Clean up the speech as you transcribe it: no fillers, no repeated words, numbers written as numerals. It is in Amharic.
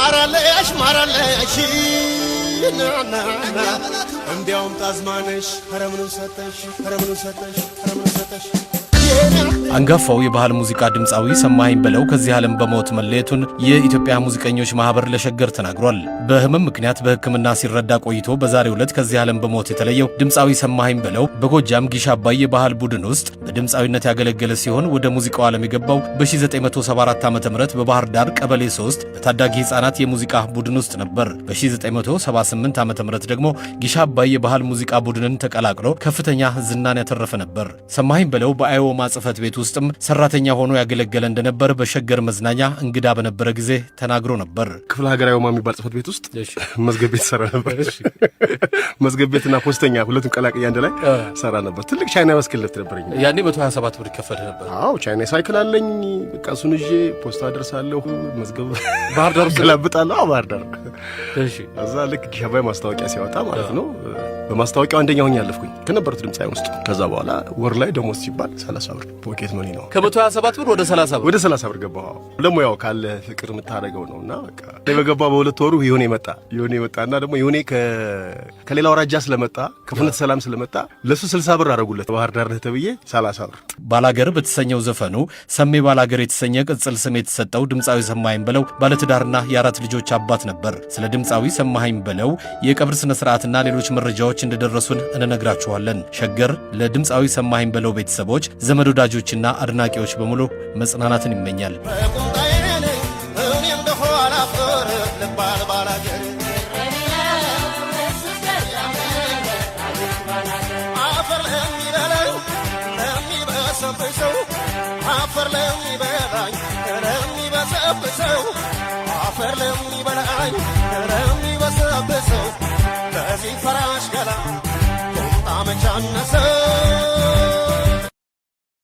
ማራለሽ እንዲያውም ታዝማነሽ ሐረምኑ ሰጠሽ አንጋፋው የባህል ሙዚቃ ድምጻዊ ሰማኸኝ በለው ከዚህ ዓለም በሞት መለየቱን የኢትዮጵያ ሙዚቀኞች ማህበር ለሸገር ተናግሯል። በህመም ምክንያት በሕክምና ሲረዳ ቆይቶ በዛሬው ዕለት ከዚህ ዓለም በሞት የተለየው ድምጻዊ ሰማኸኝ በለው በጎጃም ጊሽ አባይ የባህል ቡድን ውስጥ በድምጻዊነት ያገለገለ ሲሆን ወደ ሙዚቃው ዓለም የገባው በ1974 ዓ.ም በባህር ዳር ቀበሌ 3 በታዳጊ ሕፃናት የሙዚቃ ቡድን ውስጥ ነበር። በ1978 ዓ.ም ደግሞ ጊሽ አባይ የባህል ሙዚቃ ቡድንን ተቀላቅሎ ከፍተኛ ዝናን ያተረፈ ነበር። ሰማኸኝ በለው በአይኦማ ጽሕፈት ቤት ውስጥም ሰራተኛ ሆኖ ያገለገለ እንደነበር በሸገር መዝናኛ እንግዳ በነበረ ጊዜ ተናግሮ ነበር። ክፍለ ሀገር አይኦማ የሚባል ጽሕፈት ቤት ውስጥ መዝገብ ቤት ሰራ ነበር። መዝገብ ቤትና ፖስተኛ ሁለቱም ቀላቅያ አንድ ላይ ሰራ ነበር። ትልቅ ቻይና መስክለት ነበርኝ። ያኔ 127 ብር ይከፈል ነበር። አዎ ቻይና ሳይክል አለኝ። በቃ እሱን ይዤ ፖስታ አደርሳለሁ። መዝገብ ባህር ዳር ገላብጣለሁ። ባህር ዳር እሺ። እዛ ልክ ጊሽ አባይ ማስታወቂያ ሲያወጣ ማለት ነው በማስታወቂያው አንደኛ ሆኜ ያለፍኩኝ ከነበሩት ድምጻውያን ውስጥ። ከዛ በኋላ ወር ላይ ደሞዝ ሲባል 30 ብር ፖኬት መኒ ነው። ከ127 ብር ወደ 30 ብር ወደ 30 ብር ገባሁ። ደግሞ ያው ካለ ፍቅር የምታረገው ነውና በቃ በገባው በሁለት ወሩ ይሁኔ መጣና ደግሞ ይሁኔ ከሌላ ወራጃ ስለመጣ ከፍነት ሰላም ስለመጣ ለሱ 60 ብር አረጉለት። ባህር ዳር ተብዬ 30 ብር። ባላገር በተሰኘው ዘፈኑ ሰሜ ባላገር የተሰኘ ቅጽል ስም የተሰጠው ድምጻዊ ሰማኸኝ በለው ባለትዳርና የአራት ልጆች አባት ነበር። ስለ ድምጻዊ ሰማኸኝ በለው የቀብር ስነ ስርዓትና ሌሎች መረጃዎች እንደደረሱን እንነግራችኋለን። ሸገር ለድምጻዊ ሰማኸኝ በለው ቤተሰቦች፣ ዘመድ ወዳጆችና አድናቂዎች በሙሉ መጽናናትን ይመኛል። ፈራሽ ገላ ቁጣ መቻነሰ